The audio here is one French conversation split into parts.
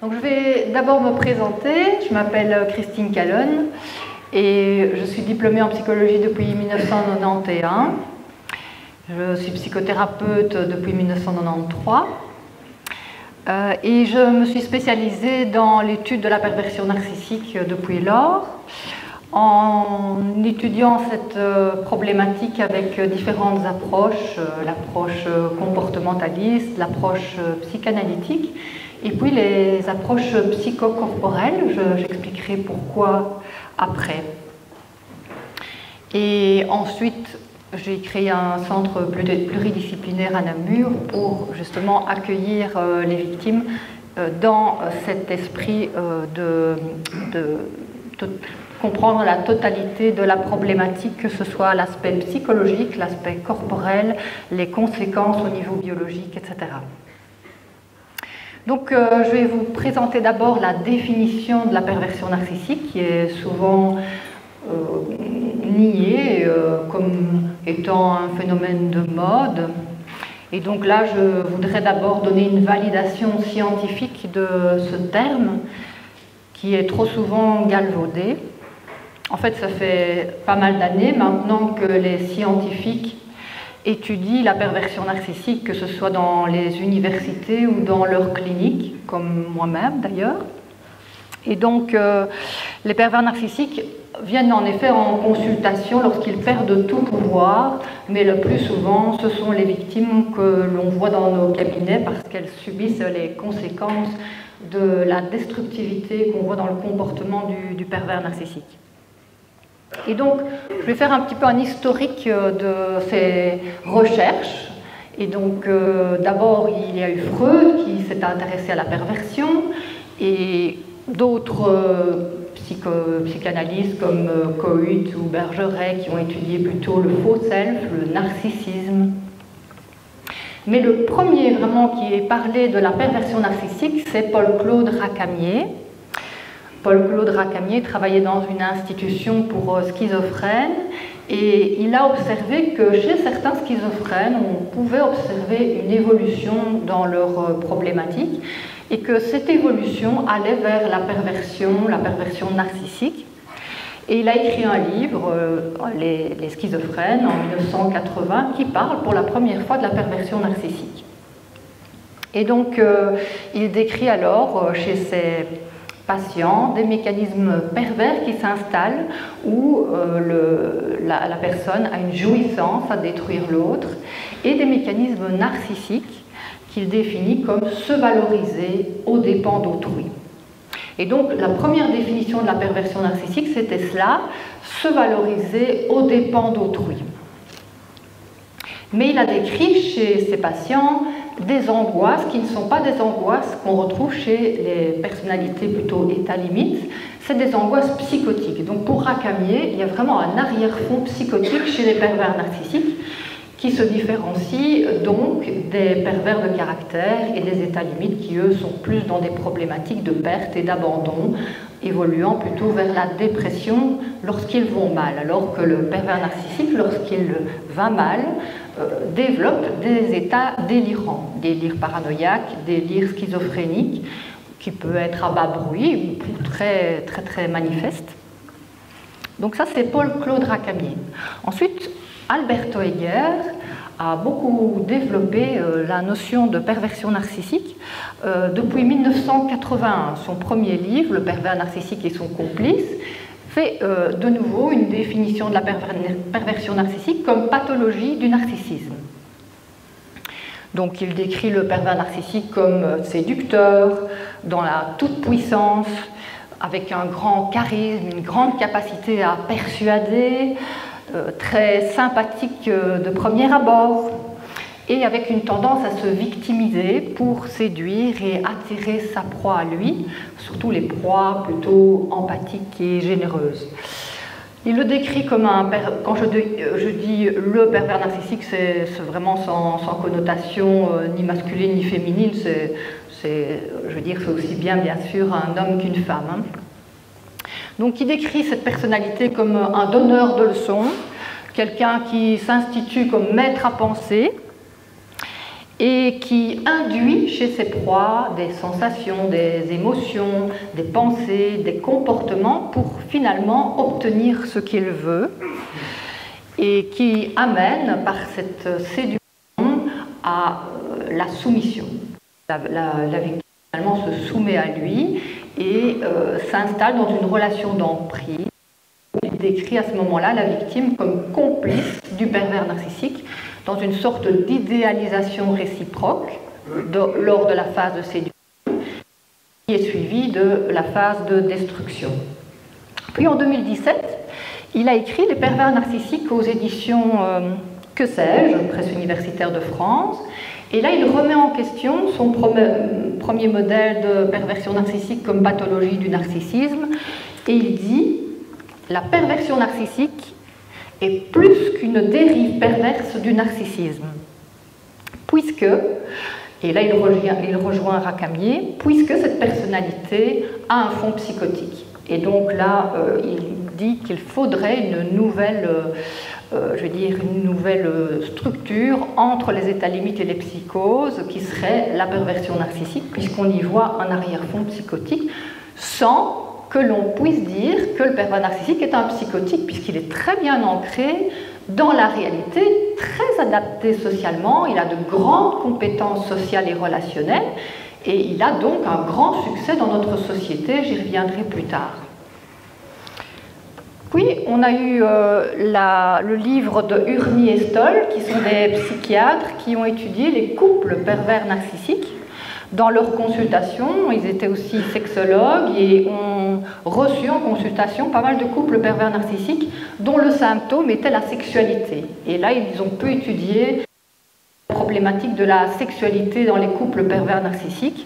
Donc je vais d'abord me présenter. Je m'appelle Christine Callon et je suis diplômée en psychologie depuis 1991. Je suis psychothérapeute depuis 1993 et je me suis spécialisée dans l'étude de la perversion narcissique depuis lors, en étudiant cette problématique avec différentes approches, l'approche comportementaliste, l'approche psychanalytique, et puis les approches psychocorporelles. J'expliquerai pourquoi après. Et ensuite, j'ai créé un centre pluridisciplinaire à Namur pour justement accueillir les victimes dans cet esprit de comprendre la totalité de la problématique, que ce soit l'aspect psychologique, l'aspect corporel, les conséquences au niveau biologique, etc. Donc je vais vous présenter d'abord la définition de la perversion narcissique, qui est souvent niée comme étant un phénomène de mode. Et donc là, je voudrais d'abord donner une validation scientifique de ce terme, qui est trop souvent galvaudé. En fait, ça fait pas mal d'années maintenant que les scientifiques étudient la perversion narcissique, que ce soit dans les universités ou dans leurs cliniques, comme moi-même d'ailleurs. Et donc, les pervers narcissiques viennent en effet en consultation lorsqu'ils perdent tout pouvoir, mais le plus souvent, ce sont les victimes que l'on voit dans nos cabinets parce qu'elles subissent les conséquences de la destructivité qu'on voit dans le comportement du pervers narcissique. Et donc, je vais faire un petit peu un historique de ces recherches. Et donc, d'abord, il y a eu Freud qui s'est intéressé à la perversion, et d'autres psychanalystes comme Cohut ou Bergeret qui ont étudié plutôt le faux self, le narcissisme. Mais le premier vraiment qui est parlé de la perversion narcissique, c'est Paul-Claude Racamier. Paul-Claude Racamier travaillait dans une institution pour schizophrènes et il a observé que chez certains schizophrènes, on pouvait observer une évolution dans leurs problématiques et que cette évolution allait vers la perversion narcissique. Et il a écrit un livre, Les schizophrènes, en 1980, qui parle pour la première fois de la perversion narcissique. Et donc, il décrit alors chez ces patients des mécanismes pervers qui s'installent où la personne a une jouissance à détruire l'autre et des mécanismes narcissiques qu'il définit comme se valoriser aux dépens d'autrui. Et donc la première définition de la perversion narcissique, c'était cela, se valoriser aux dépens d'autrui. Mais il a décrit chez ces patients des angoisses qui ne sont pas des angoisses qu'on retrouve chez les personnalités plutôt état limite, c'est des angoisses psychotiques. Donc pour Racamier, il y a vraiment un arrière-fond psychotique chez les pervers narcissiques qui se différencient donc des pervers de caractère et des états limites qui, eux, sont plus dans des problématiques de perte et d'abandon, évoluant plutôt vers la dépression lorsqu'ils vont mal, alors que le pervers narcissique, lorsqu'il va mal, développe des états délirants, délire paranoïaque, délire schizophrénique, qui peut être à bas bruit ou très, très, très manifeste. Donc ça, c'est Paul-Claude Racamier. Ensuite, Alberto Heger a beaucoup développé la notion de perversion narcissique depuis 1981. Son premier livre, Le pervers narcissique et son complice, fait de nouveau une définition de la perversion narcissique comme pathologie du narcissisme. Donc il décrit le pervers narcissique comme séducteur, dans la toute-puissance, avec un grand charisme, une grande capacité à persuader, très sympathique de premier abord, et avec une tendance à se victimiser pour séduire et attirer sa proie à lui, surtout les proies plutôt empathiques et généreuses. Il le décrit comme un... Quand je dis le pervers narcissique, c'est vraiment sans connotation ni masculine ni féminine, je veux dire, c'est aussi bien sûr un homme qu'une femme. Hein. Donc il décrit cette personnalité comme un donneur de leçons, quelqu'un qui s'institue comme maître à penser, et qui induit chez ses proies des sensations, des émotions, des pensées, des comportements pour finalement obtenir ce qu'il veut et qui amène par cette séduction à la soumission. La victime finalement se soumet à lui et s'installe dans une relation d'emprise. Il décrit à ce moment-là la victime comme complice du pervers narcissique dans une sorte d'idéalisation réciproque lors de la phase de séduction qui est suivie de la phase de destruction. Puis en 2017, il a écrit Les pervers narcissiques aux éditions Que sais-je, Presse universitaire de France. Et là, il remet en question son premier modèle de perversion narcissique comme pathologie du narcissisme. Et il dit « La perversion narcissique est plus qu'une dérive perverse du narcissisme. Puisque, et là il rejoint Racamier, puisque cette personnalité a un fond psychotique. » Et donc là, il dit qu'il faudrait une nouvelle structure entre les états limites et les psychoses, qui serait la perversion narcissique, puisqu'on y voit un arrière-fond psychotique, sans que l'on puisse dire que le pervers narcissique est un psychotique, puisqu'il est très bien ancré dans la réalité, très adapté socialement, il a de grandes compétences sociales et relationnelles, et il a donc un grand succès dans notre société, j'y reviendrai plus tard. Puis, on a eu le livre de Urny et Stoll, qui sont des psychiatres qui ont étudié les couples pervers narcissiques. Dans leurs consultations, ils étaient aussi sexologues et ont reçu en consultation pas mal de couples pervers narcissiques dont le symptôme était la sexualité. Et là, ils ont pu étudier la problématique de la sexualité dans les couples pervers narcissiques.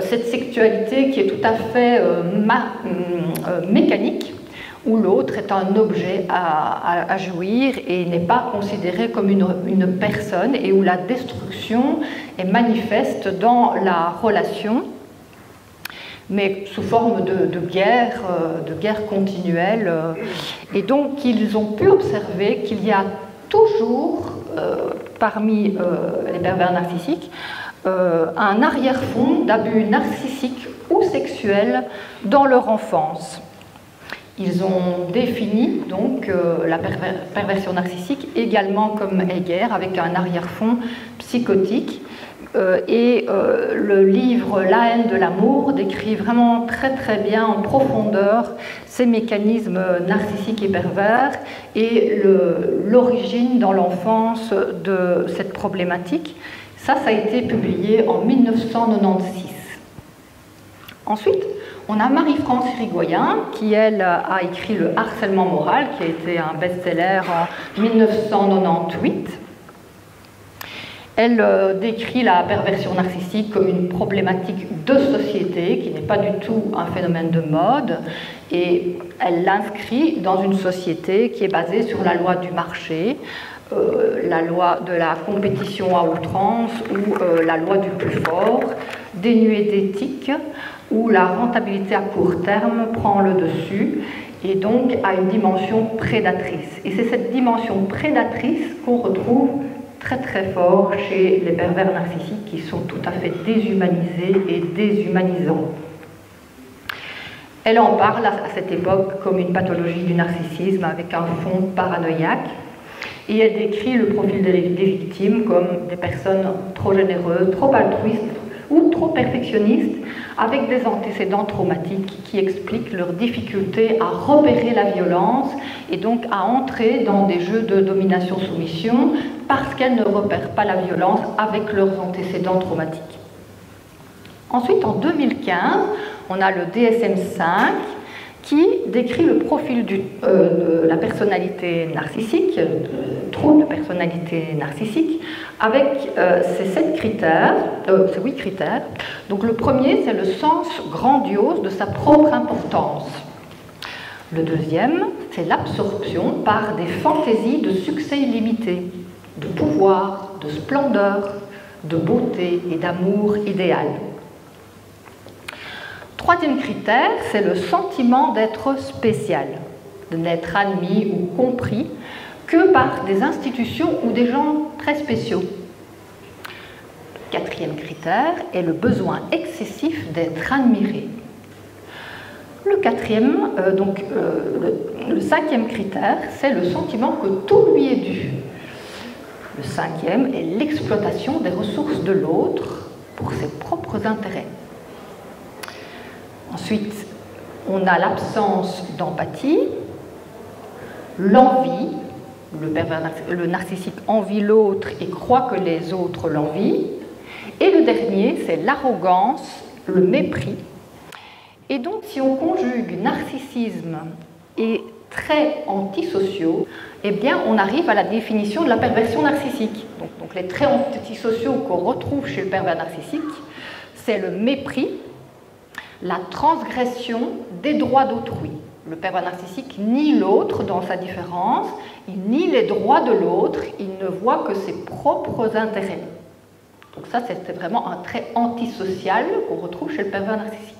Cette sexualité qui est tout à fait mécanique, où l'autre est un objet à jouir et n'est pas considéré comme une personne, et où la destruction est manifeste dans la relation, mais sous forme de guerre continuelle. Et donc, ils ont pu observer qu'il y a toujours, parmi les pervers narcissiques, un arrière-fond d'abus narcissiques ou sexuels dans leur enfance. Ils ont défini donc la perversion narcissique également comme Heger, avec un arrière-fond psychotique. Le livre La haine de l'amour décrit vraiment très très bien en profondeur ces mécanismes narcissiques et pervers et l'origine dans l'enfance de cette problématique. Ça a été publié en 1996. Ensuite, on a Marie-France Irigoyen, qui, elle, a écrit Le harcèlement moral, qui a été un best-seller en 1998. Elle décrit la perversion narcissique comme une problématique de société, qui n'est pas du tout un phénomène de mode, et elle l'inscrit dans une société qui est basée sur la loi du marché, la loi de la compétition à outrance ou la loi du plus fort, dénuée d'éthique, où la rentabilité à court terme prend le dessus et donc a une dimension prédatrice. Et c'est cette dimension prédatrice qu'on retrouve très très fort chez les pervers narcissiques qui sont tout à fait déshumanisés et déshumanisants. Elle en parle à cette époque comme une pathologie du narcissisme avec un fond paranoïaque. Et elle décrit le profil des victimes comme des personnes trop généreuses, trop altruistes ou trop perfectionnistes, avec des antécédents traumatiques qui expliquent leur difficulté à repérer la violence et donc à entrer dans des jeux de domination-soumission parce qu'elles ne repèrent pas la violence avec leurs antécédents traumatiques. Ensuite, en 2015, on a le DSM-5 qui décrit le profil de la personnalité narcissique, trouble de personnalité narcissique, avec ces 8 critères. Donc le premier, c'est le sens grandiose de sa propre importance. Le deuxième, c'est l'absorption par des fantaisies de succès illimité, de pouvoir, de splendeur, de beauté et d'amour idéal. Troisième critère, c'est le sentiment d'être spécial, de n'être admis ou compris que par des institutions ou des gens très spéciaux. 4e critère est le besoin excessif d'être admiré. Le 5e critère, c'est le sentiment que tout lui est dû. Le 5e est l'exploitation des ressources de l'autre pour ses propres intérêts. Ensuite, on a l'absence d'empathie, l'envie. Le narcissique envie l'autre et croit que les autres l'envient. Et le dernier, c'est l'arrogance, le mépris. Et donc, si on conjugue narcissisme et traits antisociaux, eh bien, on arrive à la définition de la perversion narcissique. Donc les traits antisociaux qu'on retrouve chez le pervers narcissique, c'est le mépris, la transgression des droits d'autrui. Le pervers narcissique nie l'autre dans sa différence, il nie les droits de l'autre, il ne voit que ses propres intérêts. Donc ça, c'est vraiment un trait antisocial qu'on retrouve chez le pervers narcissique.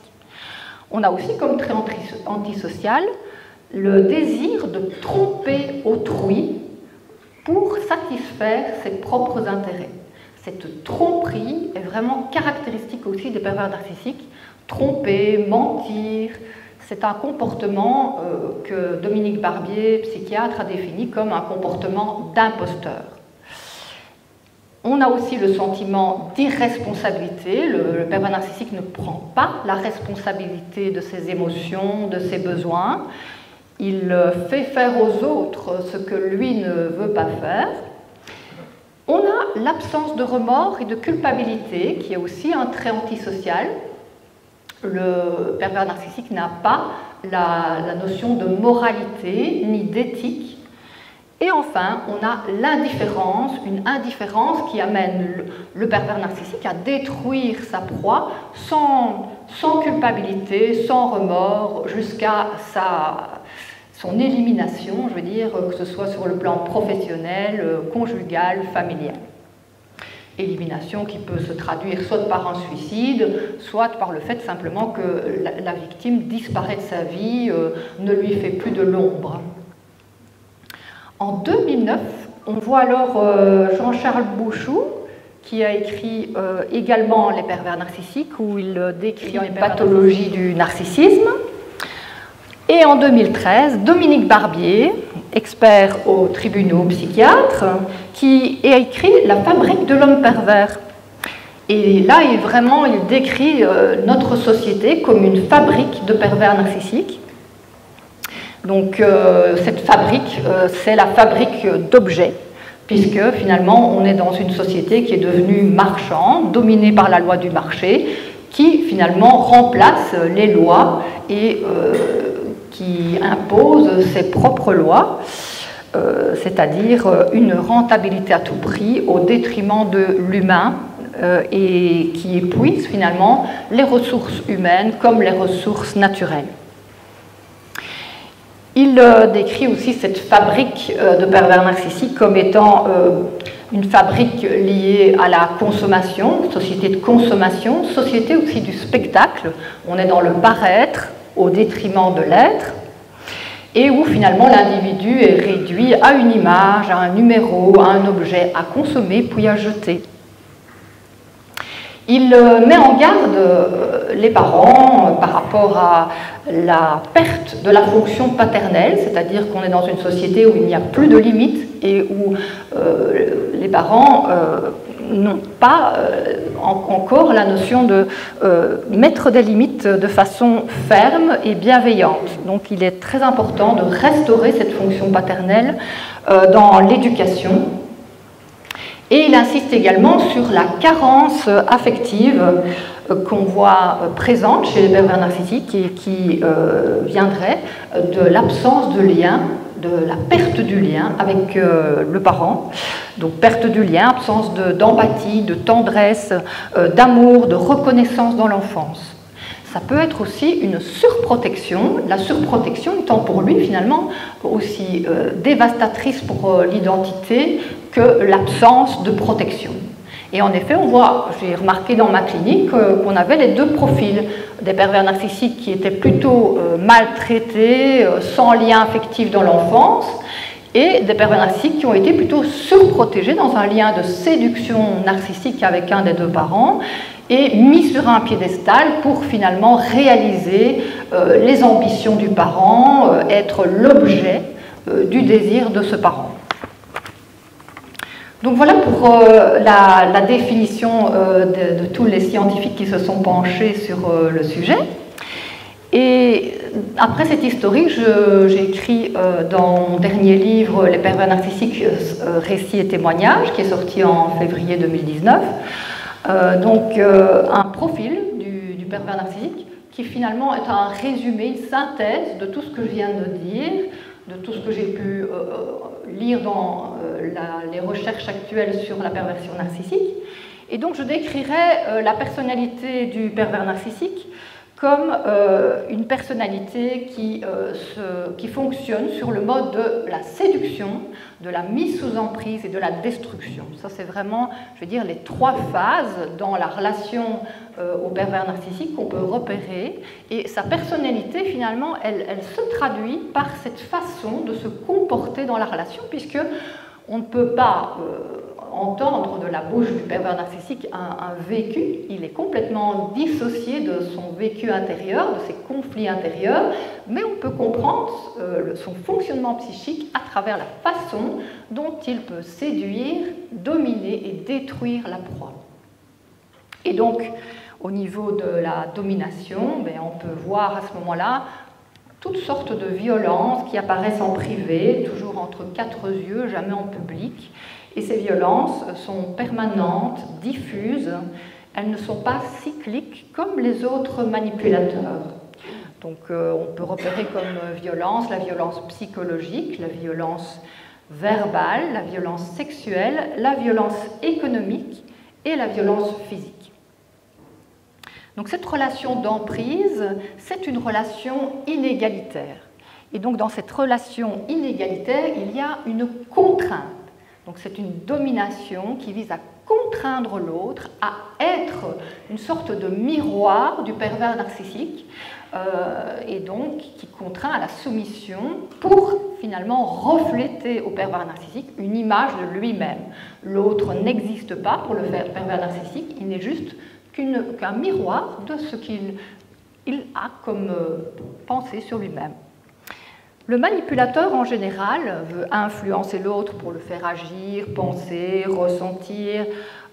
On a aussi comme trait antisocial le désir de tromper autrui pour satisfaire ses propres intérêts. Cette tromperie est vraiment caractéristique aussi des pervers narcissiques. Tromper, mentir, c'est un comportement que Dominique Barbier, psychiatre, a défini comme un comportement d'imposteur. On a aussi le sentiment d'irresponsabilité. Le pervers narcissique ne prend pas la responsabilité de ses émotions, de ses besoins. Il fait faire aux autres ce que lui ne veut pas faire. On a l'absence de remords et de culpabilité, qui est aussi un trait antisocial. Le pervers narcissique n'a pas la notion de moralité ni d'éthique. Et enfin, on a l'indifférence, une indifférence qui amène le pervers narcissique à détruire sa proie sans culpabilité, sans remords, jusqu'à son élimination, je veux dire, que ce soit sur le plan professionnel, conjugal, familial. Élimination qui peut se traduire soit par un suicide, soit par le fait simplement que la victime disparaît de sa vie, ne lui fait plus de l'ombre. En 2009, on voit alors Jean-Charles Bouchou, qui a écrit également Les pervers narcissiques, où il décrit les pathologies du narcissisme. Et en 2013, Dominique Barbier, expert aux tribunaux psychiatres, qui a écrit La fabrique de l'homme pervers. Et là, il décrit notre société comme une fabrique de pervers narcissiques. Donc cette fabrique, c'est la fabrique d'objets, puisque finalement on est dans une société qui est devenue marchande, dominée par la loi du marché, qui finalement remplace les lois et qui impose ses propres lois, c'est-à-dire une rentabilité à tout prix au détriment de l'humain et qui épuise finalement les ressources humaines comme les ressources naturelles. Il décrit aussi cette fabrique de pervers narcissiques comme étant une fabrique liée à la consommation, société de consommation, société aussi du spectacle. On est dans le paraître au détriment de l'être, et où finalement l'individu est réduit à une image, à un numéro, à un objet à consommer puis à jeter. Il met en garde les parents par rapport à la perte de la fonction paternelle, c'est-à-dire qu'on est dans une société où il n'y a plus de limites et où les parents n'ont pas encore la notion de mettre des limites de façon ferme et bienveillante. Donc il est très important de restaurer cette fonction paternelle dans l'éducation. Et il insiste également sur la carence affective qu'on voit présente chez les pervers narcissiques et qui viendrait de l'absence de lien, de la perte du lien avec le parent. Donc perte du lien, absence d'empathie, de tendresse, d'amour, de reconnaissance dans l'enfance. Ça peut être aussi une surprotection, la surprotection étant pour lui finalement aussi dévastatrice pour l'identité que l'absence de protection. Et en effet, on voit, j'ai remarqué dans ma clinique qu'on avait les deux profils, des pervers narcissiques qui étaient plutôt maltraités, sans lien affectif dans l'enfance, et des pervers narcissiques qui ont été plutôt surprotégés dans un lien de séduction narcissique avec un des deux parents et mis sur un piédestal pour finalement réaliser les ambitions du parent, être l'objet du désir de ce parent. Donc voilà pour la définition de tous les scientifiques qui se sont penchés sur le sujet. Et après cette historique, j'ai écrit dans mon dernier livre, Les pervers narcissiques, récits et témoignages, qui est sorti en février 2019, un profil du pervers narcissique qui finalement est un résumé, une synthèse de tout ce que je viens de dire, de tout ce que j'ai pu lire dans les recherches actuelles sur la perversion narcissique. Et donc je décrirais la personnalité du pervers narcissique comme une personnalité qui fonctionne sur le mode de la séduction, de la mise sous emprise et de la destruction. Ça, c'est vraiment, je veux dire, les trois phases dans la relation au pervers narcissique qu'on peut repérer. Et sa personnalité, finalement, elle se traduit par cette façon de se comporter dans la relation, puisque on ne peut pas entendre de la bouche du pervers narcissique un vécu. Il est complètement dissocié de son vécu intérieur, de ses conflits intérieurs, mais on peut comprendre son fonctionnement psychique à travers la façon dont il peut séduire, dominer et détruire la proie. Et donc, au niveau de la domination, on peut voir à ce moment-là toutes sortes de violences qui apparaissent en privé, toujours entre quatre yeux, jamais en public. Et ces violences sont permanentes, diffuses, elles ne sont pas cycliques comme les autres manipulateurs. Donc on peut repérer comme violence la violence psychologique, la violence verbale, la violence sexuelle, la violence économique et la violence physique. Donc cette relation d'emprise, c'est une relation inégalitaire. Et donc dans cette relation inégalitaire, il y a une contrainte. Donc c'est une domination qui vise à contraindre l'autre, à être une sorte de miroir du pervers narcissique, et donc qui contraint à la soumission pour finalement refléter au pervers narcissique une image de lui-même. L'autre n'existe pas pour le pervers narcissique, il n'est juste qu'un miroir de ce qu'il a comme pensée sur lui-même. Le manipulateur, en général, veut influencer l'autre pour le faire agir, penser, ressentir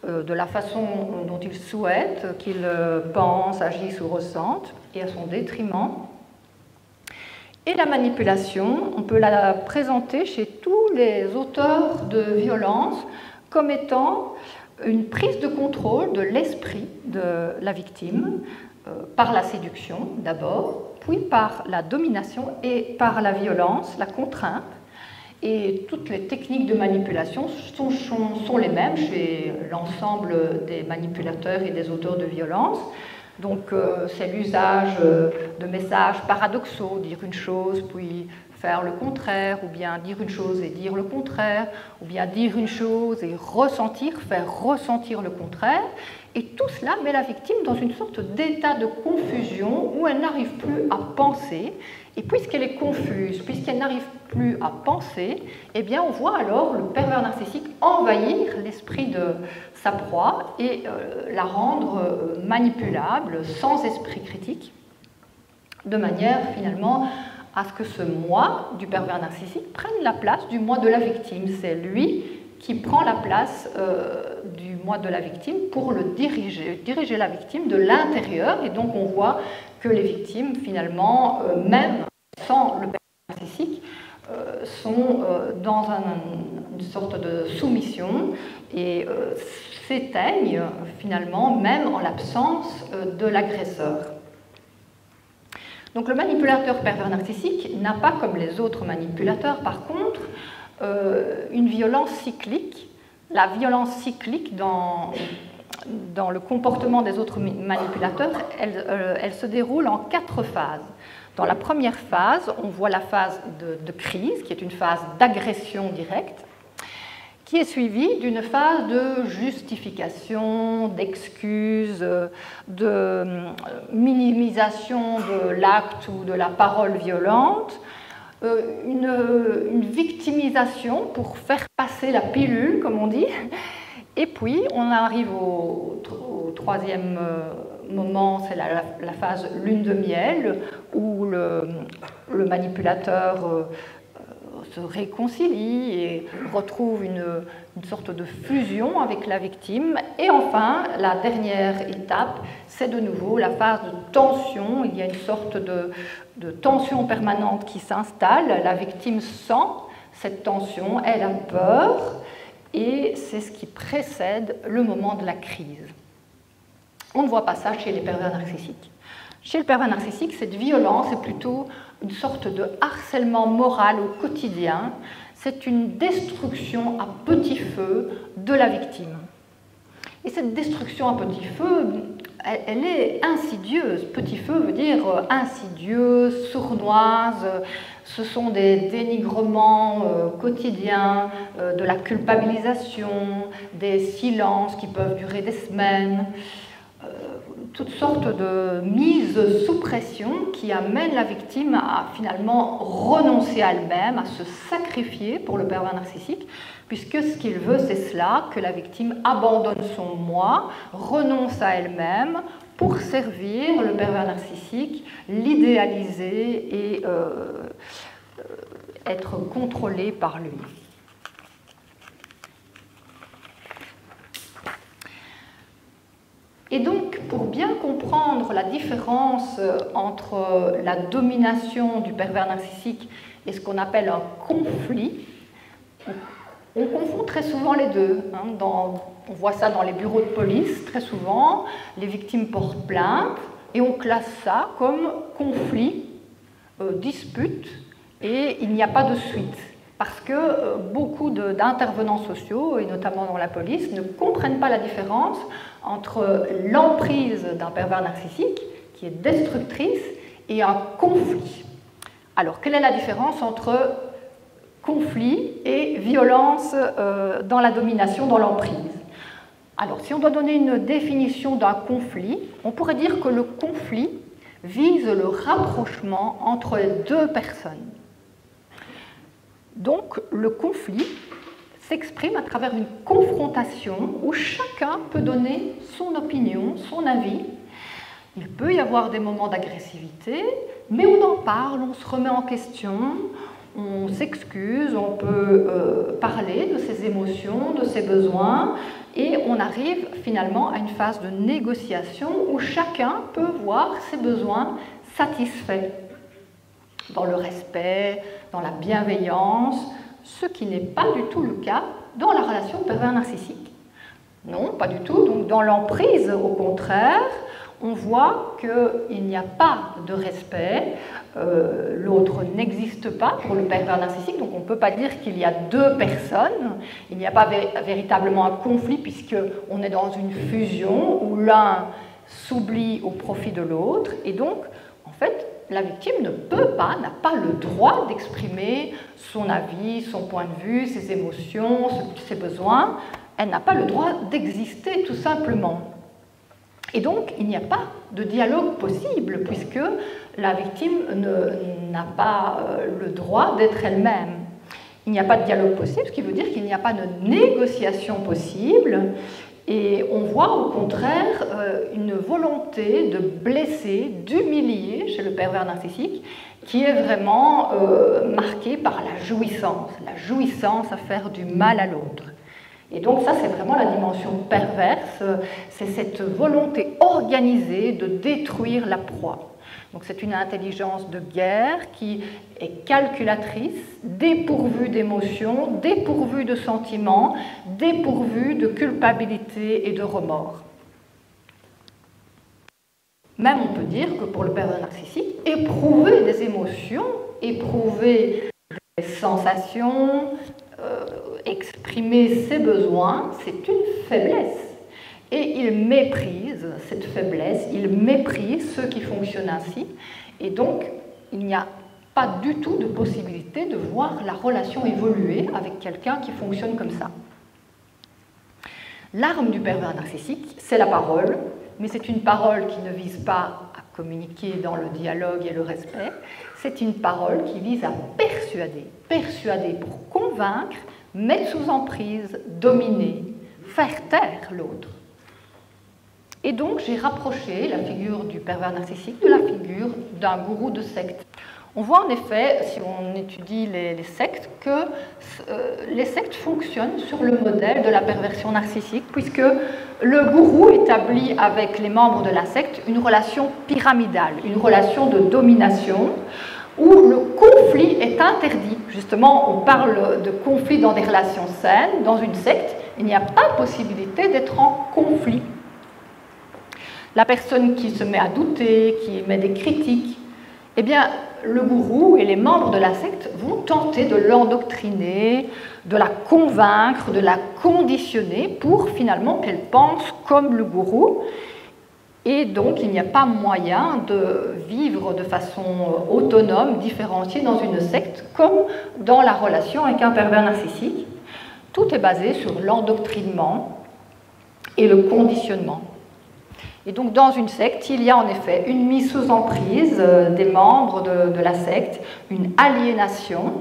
de la façon dont il souhaite qu'il pense, agisse ou ressente, et à son détriment. Et la manipulation, on peut la présenter chez tous les auteurs de violence comme étant une prise de contrôle de l'esprit de la victime, par la séduction d'abord, puis par la domination et par la violence, la contrainte. Et toutes les techniques de manipulation sont les mêmes chez l'ensemble des manipulateurs et des auteurs de violence. Donc c'est l'usage de messages paradoxaux, dire une chose puis faire le contraire, ou bien dire une chose et dire le contraire, ou bien dire une chose et ressentir, faire ressentir le contraire. Et tout cela met la victime dans une sorte d'état de confusion où elle n'arrive plus à penser. Et puisqu'elle est confuse, puisqu'elle n'arrive plus à penser, eh bien on voit alors le pervers narcissique envahir l'esprit de sa proie et la rendre manipulable, sans esprit critique, de manière finalement à ce que ce moi du pervers narcissique prenne la place du moi de la victime. C'est lui qui prend la place du moi de la victime pour le diriger la victime de l'intérieur. Et donc on voit que les victimes, finalement, même sans le pervers narcissique, sont dans une sorte de soumission et s'éteignent finalement même en l'absence de l'agresseur. Donc le manipulateur pervers narcissique n'a pas, comme les autres manipulateurs par contre, une violence cyclique. La violence cyclique dans le comportement des autres manipulateurs, elle se déroule en 4 phases. Dans la première phase, on voit la phase de crise, qui est une phase d'agression directe, qui est suivie d'une phase de justification, d'excuse, de minimisation de l'acte ou de la parole violente, une victimisation pour faire passer la pilule, comme on dit. Et puis, on arrive au troisième moment, c'est la phase lune de miel, où le manipulateur se réconcilie et retrouve une sorte de fusion avec la victime. Et enfin, la dernière étape, c'est de nouveau la phase de tension. Il y a une sorte de tension permanente qui s'installe. La victime sent cette tension, elle a peur, et c'est ce qui précède le moment de la crise. On ne voit pas ça chez les pervers narcissiques. Chez le pervers narcissique, cette violence est plutôt une sorte de harcèlement moral au quotidien. C'est une destruction à petit feu de la victime. Et cette destruction à petit feu, elle est insidieuse. Petit feu veut dire insidieuse, sournoise. Ce sont des dénigrements quotidiens, de la culpabilisation, des silences qui peuvent durer des semaines, toutes sortes de mises sous pression qui amènent la victime à finalement renoncer à elle-même, à se sacrifier pour le pervers narcissique, puisque ce qu'il veut, c'est cela, que la victime abandonne son moi, renonce à elle-même pour servir le pervers narcissique, l'idéaliser et être contrôlée par lui. Et donc, pour bien comprendre la différence entre la domination du pervers narcissique et ce qu'on appelle un conflit, on confond très souvent les deux. On voit ça dans les bureaux de police très souvent. Les victimes portent plainte et on classe ça comme conflit, dispute, et il n'y a pas de suite. Parce que beaucoup d'intervenants sociaux, et notamment dans la police, ne comprennent pas la différence entre l'emprise d'un pervers narcissique, qui est destructrice, et un conflit. Alors, quelle est la différence entre conflit et violence dans la domination, dans l'emprise? Alors, si on doit donner une définition d'un conflit, on pourrait dire que le conflit vise le rapprochement entre les deux personnes. Donc, le conflit s'exprime à travers une confrontation où chacun peut donner son opinion, son avis. Il peut y avoir des moments d'agressivité, mais on en parle, on se remet en question, on s'excuse, on peut parler de ses émotions, de ses besoins, et on arrive finalement à une phase de négociation où chacun peut voir ses besoins satisfaits dans le respect, dans la bienveillance, ce qui n'est pas du tout le cas dans la relation pervers narcissique. Non, pas du tout. Donc dans l'emprise, au contraire, on voit qu'il n'y a pas de respect, l'autre n'existe pas pour le pervers narcissique, donc on ne peut pas dire qu'il y a deux personnes, il n'y a pas véritablement un conflit puisqu'on est dans une fusion où l'un s'oublie au profit de l'autre, et donc, en fait, la victime ne peut pas, n'a pas le droit d'exprimer son avis, son point de vue, ses émotions, ses besoins. Elle n'a pas le droit d'exister, tout simplement. Et donc, il n'y a pas de dialogue possible, puisque la victime n'a pas le droit d'être elle-même. Il n'y a pas de dialogue possible, ce qui veut dire qu'il n'y a pas de négociation possible. Et on voit au contraire une volonté de blesser, d'humilier chez le pervers narcissique, qui est vraiment marquée par la jouissance à faire du mal à l'autre. Et donc ça, c'est vraiment la dimension perverse, c'est cette volonté organisée de détruire la proie. Donc c'est une intelligence de guerre qui est calculatrice, dépourvue d'émotions, dépourvue de sentiments, dépourvue de culpabilité et de remords. Même on peut dire que pour le pervers narcissique, éprouver des émotions, éprouver des sensations, exprimer ses besoins, c'est une faiblesse. Et il méprise cette faiblesse, il méprise ceux qui fonctionnent ainsi. Et donc, il n'y a pas du tout de possibilité de voir la relation évoluer avec quelqu'un qui fonctionne comme ça. L'arme du pervers narcissique, c'est la parole, mais c'est une parole qui ne vise pas à communiquer dans le dialogue et le respect. C'est une parole qui vise à persuader. Persuader pour convaincre, mettre sous emprise, dominer, faire taire l'autre. Et donc j'ai rapproché la figure du pervers narcissique de la figure d'un gourou de secte. On voit en effet, si on étudie les sectes, que les sectes fonctionnent sur le modèle de la perversion narcissique, puisque le gourou établit avec les membres de la secte une relation pyramidale, une relation de domination, où le conflit est interdit. Justement, on parle de conflit dans des relations saines. Dans une secte, il n'y a pas possibilité d'être en conflit. La personne qui se met à douter, qui émet des critiques, eh bien, le gourou et les membres de la secte vont tenter de l'endoctriner, de la convaincre, de la conditionner pour finalement qu'elle pense comme le gourou. Et donc, il n'y a pas moyen de vivre de façon autonome, différenciée dans une secte, comme dans la relation avec un pervers narcissique. Tout est basé sur l'endoctrinement et le conditionnement. Et donc, dans une secte, il y a en effet une mise sous emprise des membres de la secte, une aliénation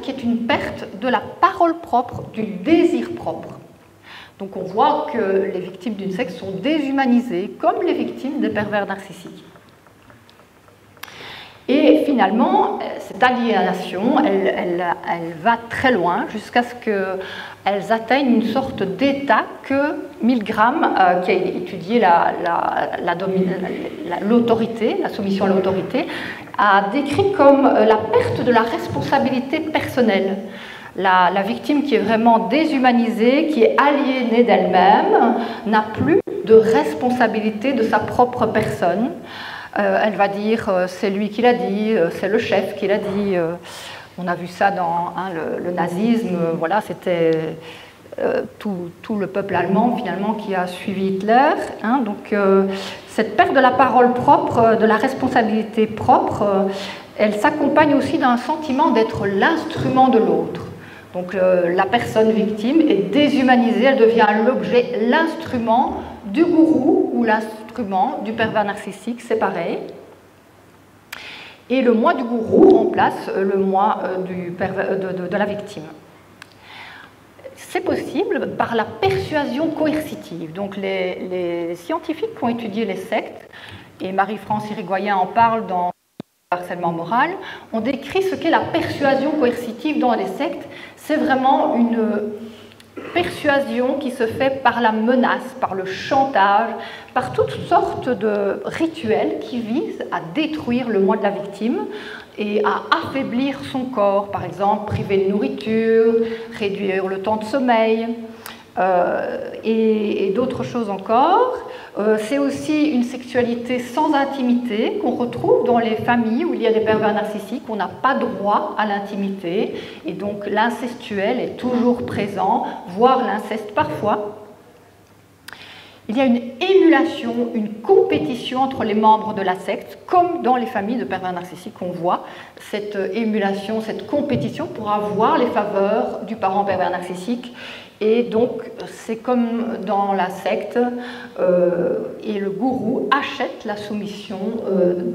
qui est une perte de la parole propre, du désir propre. Donc, on voit que les victimes d'une secte sont déshumanisées, comme les victimes des pervers narcissiques. Et finalement, cette aliénation, elle va très loin jusqu'à ce qu'elles atteignent une sorte d'état que Milgram, qui a étudié l'autorité, la soumission à l'autorité, a décrit comme la perte de la responsabilité personnelle. La victime qui est vraiment déshumanisée, qui est aliénée d'elle-même, n'a plus de responsabilité de sa propre personne. Elle va dire c'est lui qui l'a dit, c'est le chef qui l'a dit. On a vu ça dans le nazisme, voilà, c'était tout le peuple allemand finalement qui a suivi Hitler. Donc cette perte de la parole propre, de la responsabilité propre, elle s'accompagne aussi d'un sentiment d'être l'instrument de l'autre. Donc la personne victime est déshumanisée, elle devient l'objet, l'instrument du gourou ou l'instrument du pervers narcissique, c'est pareil. Et le moi du gourou remplace le moi de la victime. C'est possible par la persuasion coercitive. Donc les scientifiques qui ont étudié les sectes, et Marie-France Irigoyen en parle dans harcèlement moral, on décrit ce qu'est la persuasion coercitive dans les sectes. C'est vraiment une persuasion qui se fait par la menace, par le chantage, par toutes sortes de rituels qui visent à détruire le moi de la victime et à affaiblir son corps, par exemple priver de nourriture, réduire le temps de sommeil et d'autres choses encore. C'est aussi une sexualité sans intimité qu'on retrouve dans les familles où il y a des pervers narcissiques. On n'a pas droit à l'intimité et donc l'incestuel est toujours présent, voire l'inceste parfois. Il y a une émulation, une compétition entre les membres de la secte, comme dans les familles de pervers narcissiques, on voit cette émulation, cette compétition pour avoir les faveurs du parent pervers narcissique. Et donc, c'est comme dans la secte, et le gourou achète la soumission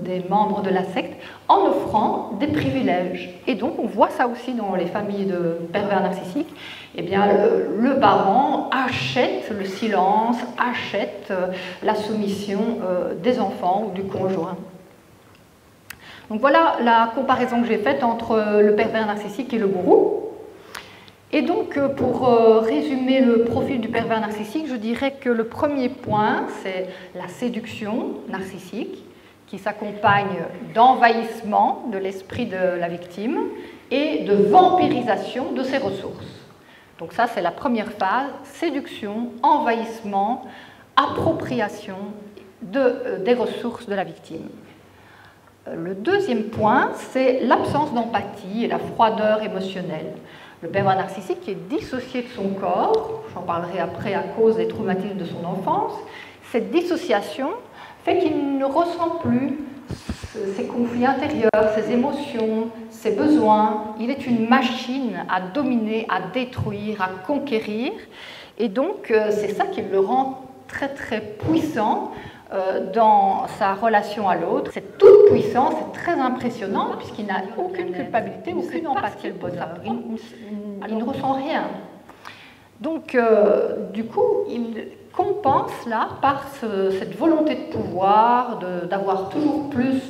des membres de la secte en offrant des privilèges. Et donc, on voit ça aussi dans les familles de pervers narcissiques. Eh bien, le parent achète le silence, achète la soumission des enfants ou du conjoint. Donc voilà la comparaison que j'ai faite entre le pervers narcissique et le gourou. Et donc, pour résumer le profil du pervers narcissique, je dirais que le premier point, c'est la séduction narcissique, qui s'accompagne d'envahissement de l'esprit de la victime et de vampirisation de ses ressources. Donc ça, c'est la première phase, séduction, envahissement, appropriation des ressources de la victime. Le deuxième point, c'est l'absence d'empathie et la froideur émotionnelle. Le pervers narcissique est dissocié de son corps, j'en parlerai après à cause des traumatismes de son enfance. Cette dissociation fait qu'il ne ressent plus ses conflits intérieurs, ses émotions, ses besoins. Il est une machine à dominer, à détruire, à conquérir. Et donc, c'est ça qui le rend très très puissant dans sa relation à l'autre. Cette toute puissance est très impressionnante puisqu'il n'a aucune culpabilité, aucune empathie, le bonheur. Il ne ressent rien. Donc, du coup, il compense là par cette volonté de pouvoir, d'avoir toujours plus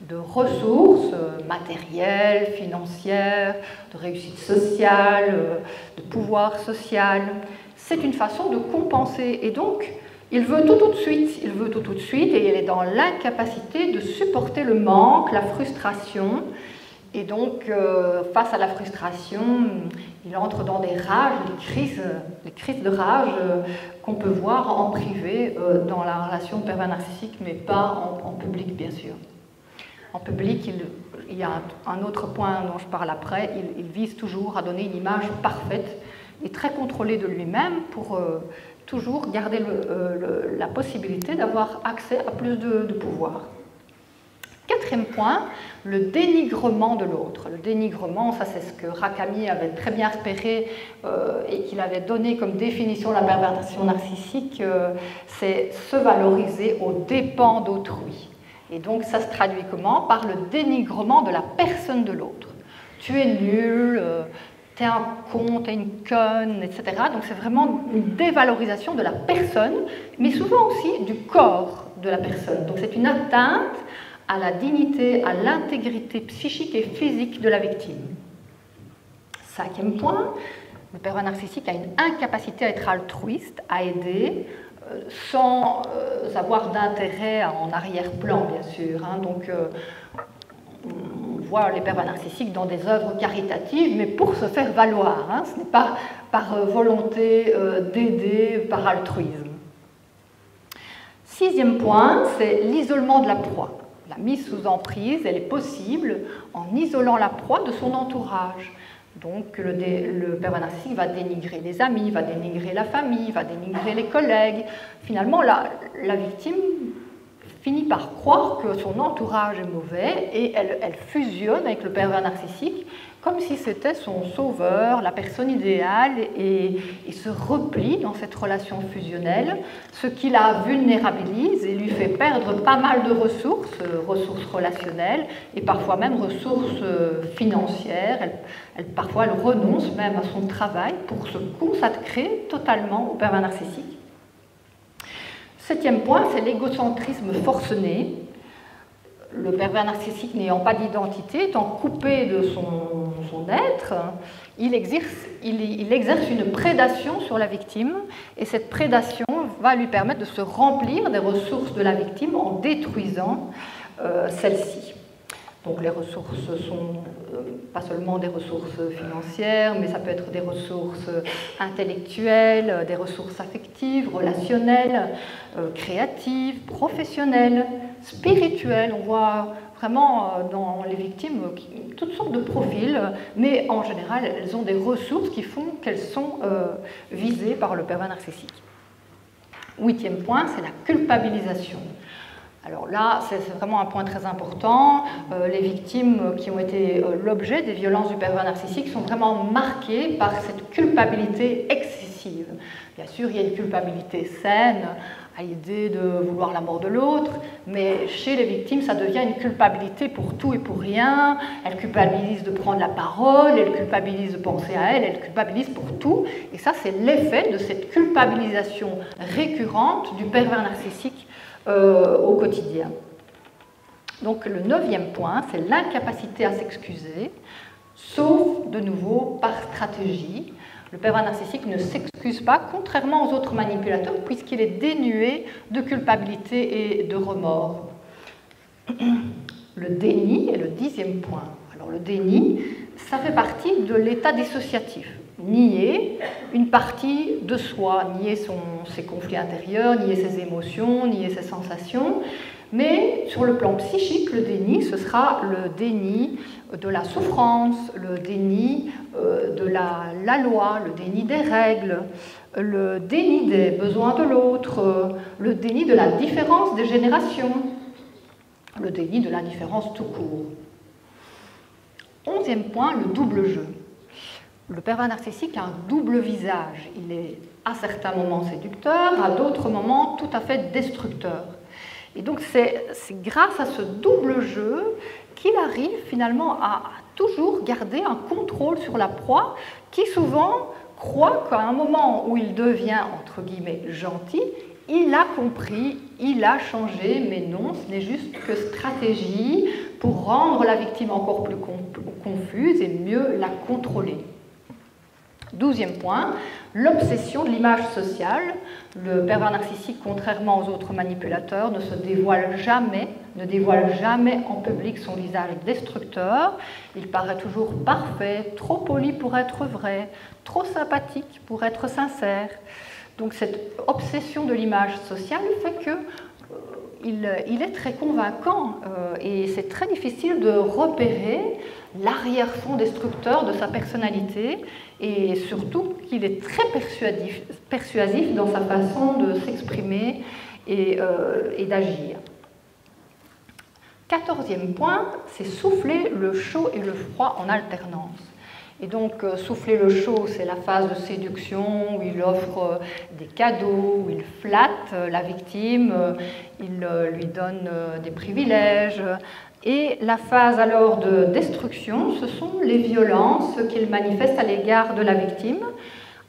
de ressources matérielles, financières, de réussite sociale, de pouvoir social. C'est une façon de compenser. Et donc, il veut tout de suite. Il veut tout de suite et il est dans l'incapacité de supporter le manque, la frustration. Et donc, face à la frustration, il entre dans des rages, des crises de rage qu'on peut voir en privé dans la relation pervers narcissique, mais pas en public, bien sûr. En public, il y a un autre point dont je parle après, il vise toujours à donner une image parfaite et très contrôlée de lui-même pour toujours garder la possibilité d'avoir accès à plus de pouvoir. Quatrième point, le dénigrement de l'autre. Le dénigrement, ça c'est ce que Rakami avait très bien repéré et qu'il avait donné comme définition de la perversion narcissique, c'est se valoriser aux dépens d'autrui. Et donc ça se traduit comment? Par le dénigrement de la personne de l'autre. Tu es nul, t'es un con, t'es une conne, etc. Donc c'est vraiment une dévalorisation de la personne, mais souvent aussi du corps de la personne. Donc c'est une atteinte à la dignité, à l'intégrité psychique et physique de la victime. Cinquième point, le pervers narcissique a une incapacité à être altruiste, à aider, sans avoir d'intérêt en arrière-plan, bien sûr. Donc, on voit les pervers narcissiques dans des œuvres caritatives, mais pour se faire valoir. Ce n'est pas par volonté d'aider, par altruisme. Sixième point, c'est l'isolement de la proie. La mise sous emprise, elle est possible en isolant la proie de son entourage. Donc le pervers narcissique va dénigrer les amis, va dénigrer la famille, va dénigrer les collègues. Finalement, la victime finit par croire que son entourage est mauvais et elle fusionne avec le pervers narcissique comme si c'était son sauveur, la personne idéale, et se replie dans cette relation fusionnelle, ce qui la vulnérabilise et lui fait perdre pas mal de ressources, ressources relationnelles et parfois même ressources financières. Parfois elle renonce même à son travail pour se consacrer totalement au pervers narcissique. Septième point, c'est l'égocentrisme forcené. Le pervers narcissique n'ayant pas d'identité, étant coupé de son être, il exerce une prédation sur la victime et cette prédation va lui permettre de se remplir des ressources de la victime en détruisant celle-ci. Donc les ressources sont pas seulement des ressources financières, mais ça peut être des ressources intellectuelles, des ressources affectives, relationnelles, créatives, professionnelles, spirituelles. On voit vraiment dans les victimes toutes sortes de profils, mais en général, elles ont des ressources qui font qu'elles sont visées par le pervers narcissique. Huitième point, c'est la culpabilisation. Alors là, c'est vraiment un point très important. Les victimes qui ont été l'objet des violences du pervers narcissique sont vraiment marquées par cette culpabilité excessive. Bien sûr, il y a une culpabilité saine à l'idée de vouloir la mort de l'autre, mais chez les victimes, ça devient une culpabilité pour tout et pour rien. Elles culpabilisent de prendre la parole, elles culpabilisent de penser à elles culpabilisent pour tout. Et ça, c'est l'effet de cette culpabilisation récurrente du pervers narcissique au quotidien. Donc le neuvième point, c'est l'incapacité à s'excuser, sauf de nouveau par stratégie. Le pervers narcissique ne s'excuse pas, contrairement aux autres manipulateurs, puisqu'il est dénué de culpabilité et de remords. Le déni est le dixième point. Alors le déni, ça fait partie de l'état dissociatif. Nier une partie de soi, nier ses conflits intérieurs, nier ses émotions, nier ses sensations. Mais sur le plan psychique, le déni, ce sera le déni de la souffrance, le déni de la loi, le déni des règles, le déni des besoins de l'autre, le déni de la différence des générations, le déni de l'indifférence tout court. Onzième point, le double jeu. Le pervers narcissique a un double visage. Il est à certains moments séducteur, à d'autres moments tout à fait destructeur. Et donc c'est grâce à ce double jeu qu'il arrive finalement à toujours garder un contrôle sur la proie qui souvent croit qu'à un moment où il devient, entre guillemets, gentil, il a compris, il a changé, mais non, ce n'est juste que stratégie pour rendre la victime encore plus confuse et mieux la contrôler. 12e point, l'obsession de l'image sociale. Le pervers narcissique, contrairement aux autres manipulateurs, ne dévoile jamais en public son visage destructeur. Il paraît toujours parfait, trop poli pour être vrai, trop sympathique pour être sincère. Donc cette obsession de l'image sociale fait qu'il est très convaincant et c'est très difficile de repérer l'arrière-fond destructeur de sa personnalité et surtout qu'il est très persuasif dans sa façon de s'exprimer et d'agir. 14e point, c'est souffler le chaud et le froid en alternance. Et donc, souffler le chaud, c'est la phase de séduction où il offre des cadeaux, où il flatte la victime, il lui donne des privilèges. Et la phase alors de destruction, ce sont les violences qu'il manifeste à l'égard de la victime.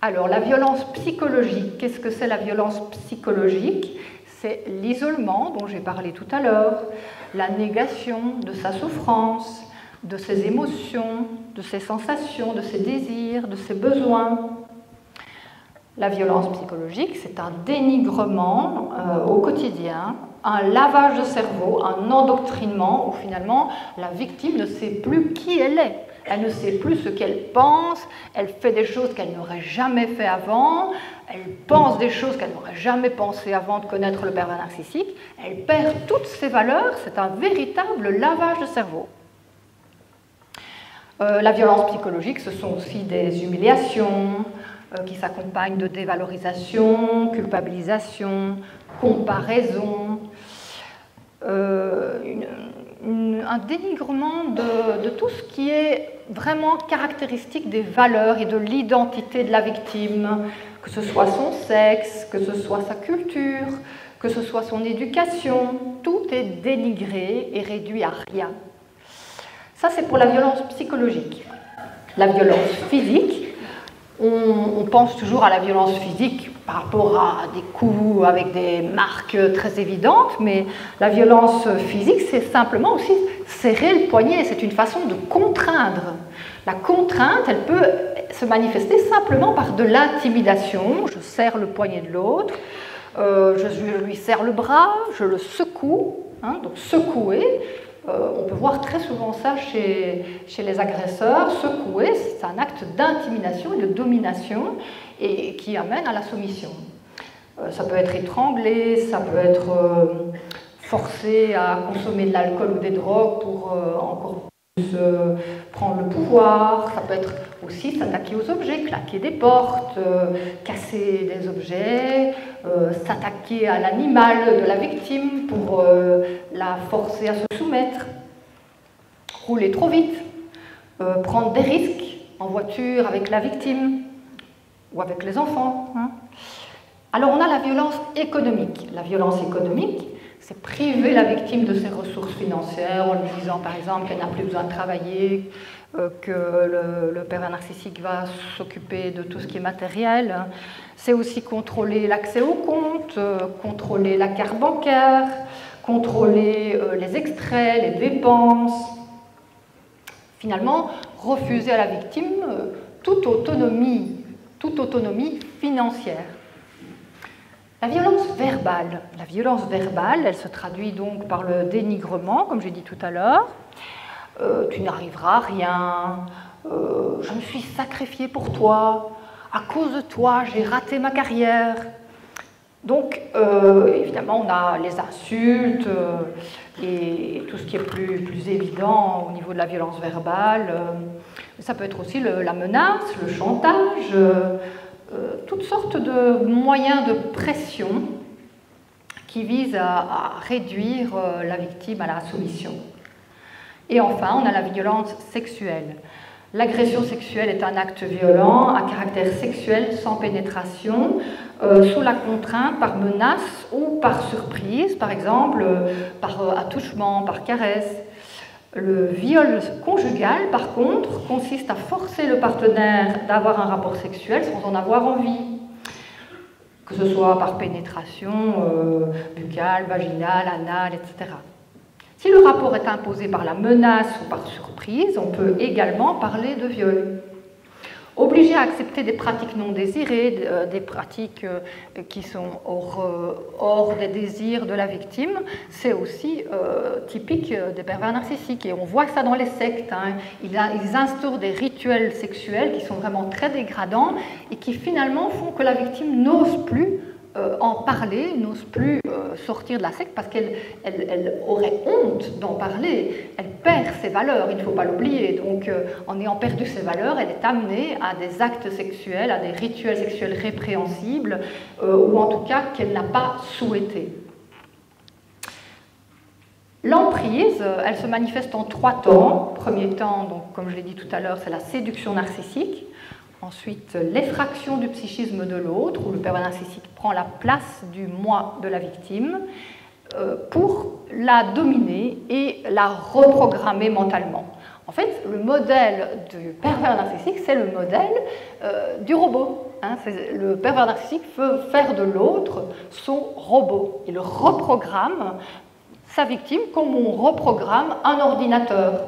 Alors, la violence psychologique, qu'est-ce que c'est la violence psychologique? C'est l'isolement dont j'ai parlé tout à l'heure, la négation de sa souffrance, de ses émotions, de ses sensations, de ses désirs, de ses besoins. La violence psychologique, c'est un dénigrement au quotidien, un lavage de cerveau, un endoctrinement où finalement la victime ne sait plus qui elle est. Elle ne sait plus ce qu'elle pense, elle fait des choses qu'elle n'aurait jamais fait avant, elle pense des choses qu'elle n'aurait jamais pensé avant de connaître le pervers narcissique, elle perd toutes ses valeurs, c'est un véritable lavage de cerveau. La violence psychologique, ce sont aussi des humiliations qui s'accompagnent de dévalorisation, culpabilisation, comparaison, un dénigrement de tout ce qui est vraiment caractéristique des valeurs et de l'identité de la victime, que ce soit son sexe, que ce soit sa culture, que ce soit son éducation, tout est dénigré et réduit à rien. Ça, c'est pour la violence psychologique. La violence physique, on pense toujours à la violence physique par rapport à des coups avec des marques très évidentes, mais la violence physique, c'est simplement aussi serrer le poignet, c'est une façon de contraindre. La contrainte, elle peut se manifester simplement par de l'intimidation. Je serre le poignet de l'autre, je lui serre le bras, je le secoue, donc secouer. On peut voir très souvent ça chez les agresseurs. Secouer, c'est un acte d'intimidation et de domination et qui amène à la soumission. Ça peut être étranglé, ça peut être forcé à consommer de l'alcool ou des drogues pour encore plus prendre le pouvoir. Ça peut être aussi s'attaquer aux objets, claquer des portes, casser des objets, s'attaquer à l'animal de la victime pour la forcer à se soumettre, rouler trop vite, prendre des risques en voiture avec la victime ou avec les enfants. Alors on a la violence économique. La violence économique, c'est priver la victime de ses ressources financières en lui disant par exemple qu'elle n'a plus besoin de travailler, que le pervers narcissique va s'occuper de tout ce qui est matériel. C'est aussi contrôler l'accès au compte, contrôler la carte bancaire, contrôler les extraits, les dépenses. Finalement, refuser à la victime toute autonomie financière. La violence verbale, elle se traduit donc par le dénigrement, comme j'ai dit tout à l'heure. Tu n'arriveras à rien, je me suis sacrifiée pour toi, à cause de toi, j'ai raté ma carrière. Donc, évidemment, on a les insultes et tout ce qui est plus évident au niveau de la violence verbale. Ça peut être aussi la menace, le chantage, toutes sortes de moyens de pression qui visent à réduire la victime à la soumission. Et enfin, on a la violence sexuelle. L'agression sexuelle est un acte violent à caractère sexuel sans pénétration, sous la contrainte, par menace ou par surprise, par exemple par attouchement, par caresse. Le viol conjugal, par contre, consiste à forcer le partenaire d'avoir un rapport sexuel sans en avoir envie, que ce soit par pénétration buccale, vaginale, anale, etc. Si le rapport est imposé par la menace ou par surprise, on peut également parler de viol. Obligé à accepter des pratiques non désirées, des pratiques qui sont hors des désirs de la victime, c'est aussi typique des pervers narcissiques. Et on voit ça dans les sectes. Hein. Ils instaurent des rituels sexuels qui sont vraiment très dégradants et qui finalement font que la victime n'ose plus en parler, n'ose plus sortir de la secte parce qu'elle aurait honte d'en parler. Elle perd ses valeurs, il ne faut pas l'oublier. Donc, en ayant perdu ses valeurs, elle est amenée à des actes sexuels, à des rituels sexuels répréhensibles, ou en tout cas qu'elle n'a pas souhaité. L'emprise, elle se manifeste en 3 temps. Premier temps, donc, comme je l'ai dit tout à l'heure, c'est la séduction narcissique. Ensuite, l'effraction du psychisme de l'autre, où le pervers narcissique prend la place du moi de la victime pour la dominer et la reprogrammer mentalement. En fait, le modèle du pervers narcissique, c'est le modèle du robot. Hein. Le pervers narcissique veut faire de l'autre son robot. Il reprogramme sa victime comme on reprogramme un ordinateur.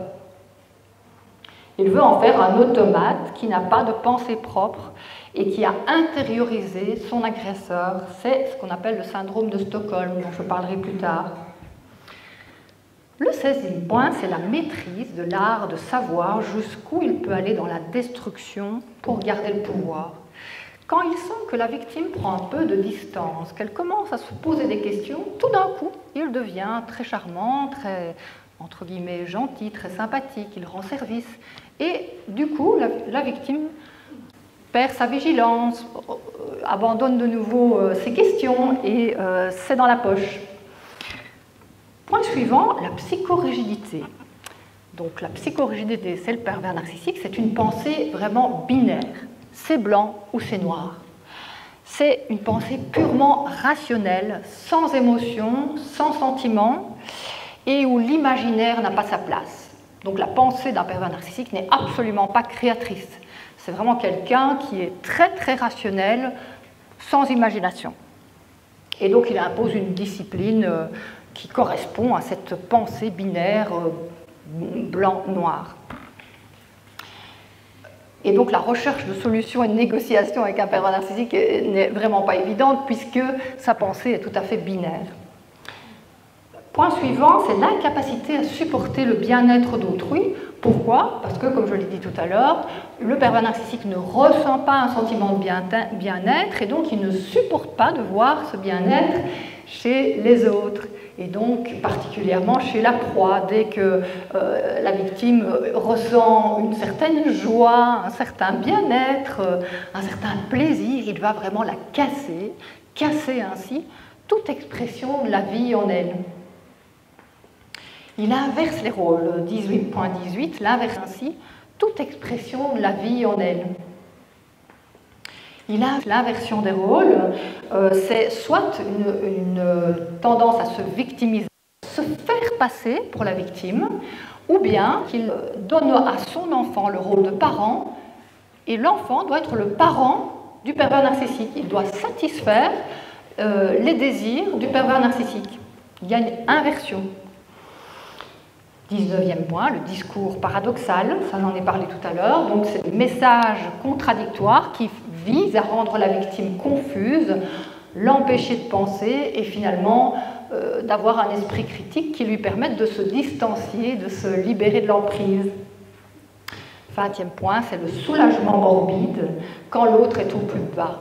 Il veut en faire un automate qui n'a pas de pensée propre et qui a intériorisé son agresseur. C'est ce qu'on appelle le syndrome de Stockholm, dont je parlerai plus tard. Le 16e point, c'est la maîtrise de l'art de savoir jusqu'où il peut aller dans la destruction pour garder le pouvoir. Quand il sent que la victime prend un peu de distance, qu'elle commence à se poser des questions, tout d'un coup, il devient très charmant, très, entre guillemets, gentil, très sympathique, il rend service. Et du coup, la victime perd sa vigilance, abandonne de nouveau ses questions et c'est dans la poche. Point suivant, la psychorigidité. Donc la psychorigidité, c'est le pervers narcissique, c'est une pensée vraiment binaire. C'est blanc ou c'est noir. C'est une pensée purement rationnelle, sans émotion, sans sentiment, et où l'imaginaire n'a pas sa place. Donc la pensée d'un pervers narcissique n'est absolument pas créatrice. C'est vraiment quelqu'un qui est très très rationnel, sans imagination. Et donc il impose une discipline qui correspond à cette pensée binaire blanc-noir. Et donc la recherche de solutions et de négociations avec un pervers narcissique n'est vraiment pas évidente puisque sa pensée est tout à fait binaire. Point suivant, c'est l'incapacité à supporter le bien-être d'autrui. Pourquoi? Parce que, comme je l'ai dit tout à l'heure, le pervers narcissique ne ressent pas un sentiment de bien-être et donc il ne supporte pas de voir ce bien-être chez les autres. Et donc, particulièrement chez la proie, dès que la victime ressent une certaine joie, un certain bien-être, un certain plaisir, il va vraiment la casser ainsi toute expression de la vie en elle. Il inverse les rôles, 18.18, l'inverse ainsi, toute expression de la vie en elle. Il a l'inversion des rôles, c'est soit une tendance à se victimiser, se faire passer pour la victime, ou bien qu'il donne à son enfant le rôle de parent, et l'enfant doit être le parent du pervers narcissique. Il doit satisfaire les désirs du pervers narcissique. Il y a une inversion. 19e point, le discours paradoxal, ça en est parlé tout à l'heure, donc c'est des messages contradictoires qui visent à rendre la victime confuse, l'empêcher de penser et finalement d'avoir un esprit critique qui lui permette de se distancier, de se libérer de l'emprise. 20e point, c'est le soulagement morbide quand l'autre est au plus bas.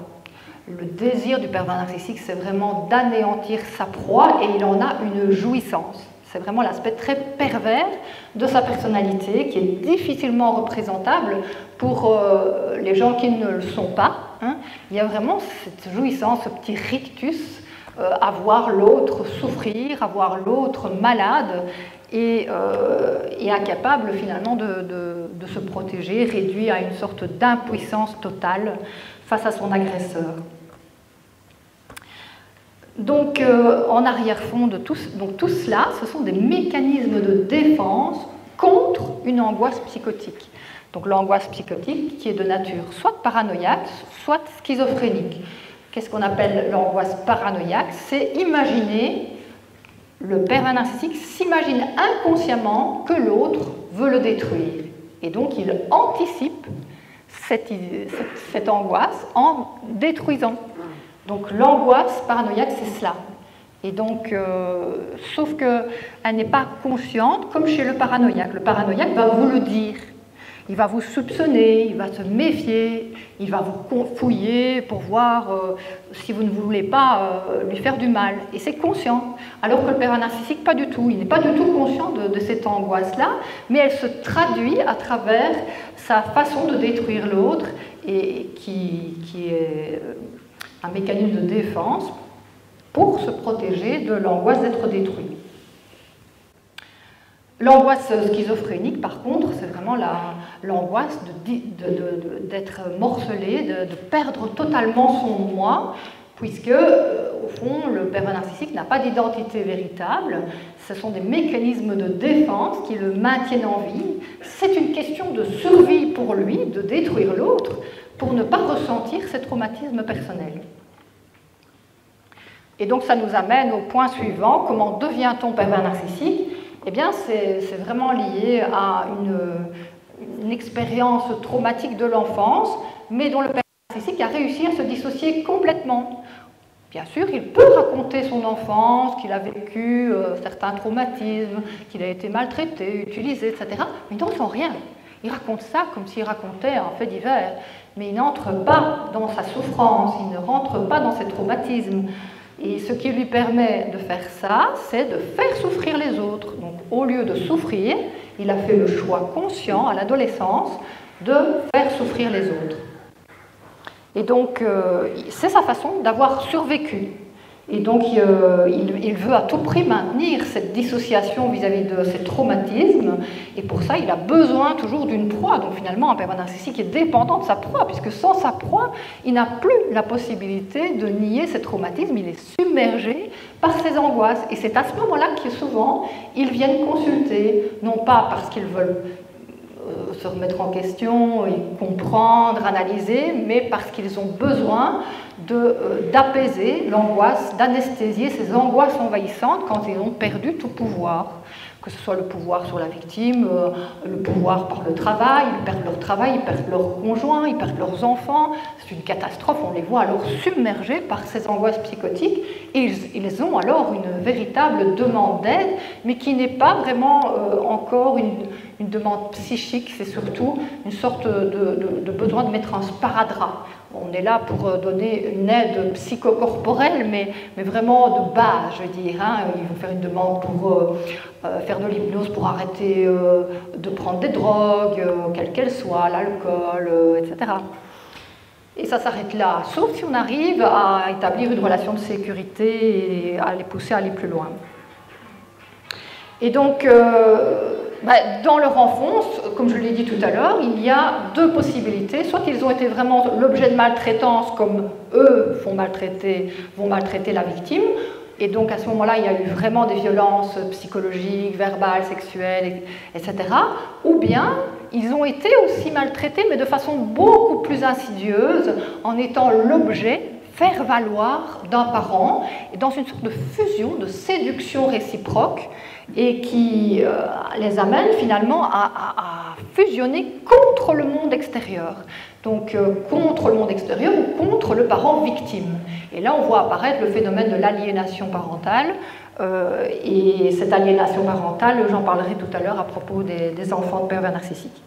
Le désir du pervers narcissique, c'est vraiment d'anéantir sa proie et il en a une jouissance. C'est vraiment l'aspect très pervers de sa personnalité qui est difficilement représentable pour les gens qui ne le sont pas. Hein. Il y a vraiment cette jouissance, ce petit rictus à voir l'autre souffrir, à voir l'autre malade et incapable finalement de se protéger, réduit à une sorte d'impuissance totale face à son agresseur. Donc, en arrière-fond de tout cela, ce sont des mécanismes de défense contre une angoisse psychotique. Donc, l'angoisse psychotique qui est de nature soit paranoïaque, soit schizophrénique. Qu'est-ce qu'on appelle l'angoisse paranoïaque? C'est imaginer, le pervers narcissique s'imagine inconsciemment que l'autre veut le détruire. Et donc, il anticipe cette angoisse en détruisant. Donc l'angoisse paranoïaque, c'est cela. Et donc, sauf qu'elle n'est pas consciente, comme chez le paranoïaque. Le paranoïaque va vous le dire. Il va vous soupçonner, il va se méfier, il va vous fouiller pour voir si vous ne voulez pas lui faire du mal. Et c'est conscient. Alors que le pervers narcissique, pas du tout. Il n'est pas du tout conscient de cette angoisse-là, mais elle se traduit à travers sa façon de détruire l'autre, et qui est un mécanisme de défense pour se protéger de l'angoisse d'être détruit. L'angoisse schizophrénique, par contre, c'est vraiment l'angoisse d'être morcelé, de perdre totalement son moi, puisque, au fond, le pervers narcissique n'a pas d'identité véritable. Ce sont des mécanismes de défense qui le maintiennent en vie. C'est une question de survie pour lui, de détruire l'autre, pour ne pas ressentir ces traumatismes personnels. Et donc ça nous amène au point suivant: comment devient-on pervers narcissique? Eh bien, c'est vraiment lié à une expérience traumatique de l'enfance, mais dont le pervers narcissique a réussi à se dissocier complètement. Bien sûr, il peut raconter son enfance, qu'il a vécu certains traumatismes, qu'il a été maltraité, utilisé, etc., mais il n'en sent rien. Il raconte ça comme s'il racontait un fait divers, mais il n'entre pas dans sa souffrance, il ne rentre pas dans ses traumatismes. Et ce qui lui permet de faire ça, c'est de faire souffrir les autres. Donc, au lieu de souffrir, il a fait le choix conscient à l'adolescence de faire souffrir les autres. Et donc, c'est sa façon d'avoir survécu. Et donc, il veut à tout prix maintenir cette dissociation vis-à-vis de ses traumatismes. Et pour ça, il a besoin toujours d'une proie. Donc, finalement, un pervers narcissique est dépendant de sa proie, puisque sans sa proie, il n'a plus la possibilité de nier ses traumatismes. Il est submergé par ses angoisses. Et c'est à ce moment-là que souvent, ils viennent consulter, non pas parce qu'ils veulent se remettre en question et comprendre, analyser, mais parce qu'ils ont besoin d'apaiser l'angoisse, d'anesthésier ces angoisses envahissantes quand ils ont perdu tout pouvoir, que ce soit le pouvoir sur la victime, le pouvoir par le travail, ils perdent leur travail, ils perdent leurs conjoints, ils perdent leurs enfants, c'est une catastrophe, on les voit alors submergés par ces angoisses psychotiques, et ils ont alors une véritable demande d'aide, mais qui n'est pas vraiment encore une demande psychique, c'est surtout une sorte de besoin de mettre un sparadrap. On est là pour donner une aide psychocorporelle, mais vraiment de base, je veux dire. Ils vont faire une demande pour faire de l'hypnose pour arrêter de prendre des drogues, quelles qu'elles soient, l'alcool, etc. Et ça s'arrête là, sauf si on arrive à établir une relation de sécurité et à les pousser à aller plus loin. Et donc, dans leur enfance, comme je l'ai dit tout à l'heure, il y a deux possibilités. Soit ils ont été vraiment l'objet de maltraitance, comme eux vont maltraiter la victime, et donc à ce moment-là, il y a eu vraiment des violences psychologiques, verbales, sexuelles, etc. Ou bien ils ont été aussi maltraités, mais de façon beaucoup plus insidieuse, en étant l'objet, faire valoir d'un parent, et dans une sorte de fusion, de séduction réciproque, et qui les amène finalement à fusionner contre le monde extérieur. Donc contre le monde extérieur ou contre le parent victime. Et là, on voit apparaître le phénomène de l'aliénation parentale. Et cette aliénation parentale, j'en parlerai tout à l'heure à propos des enfants de pervers narcissiques.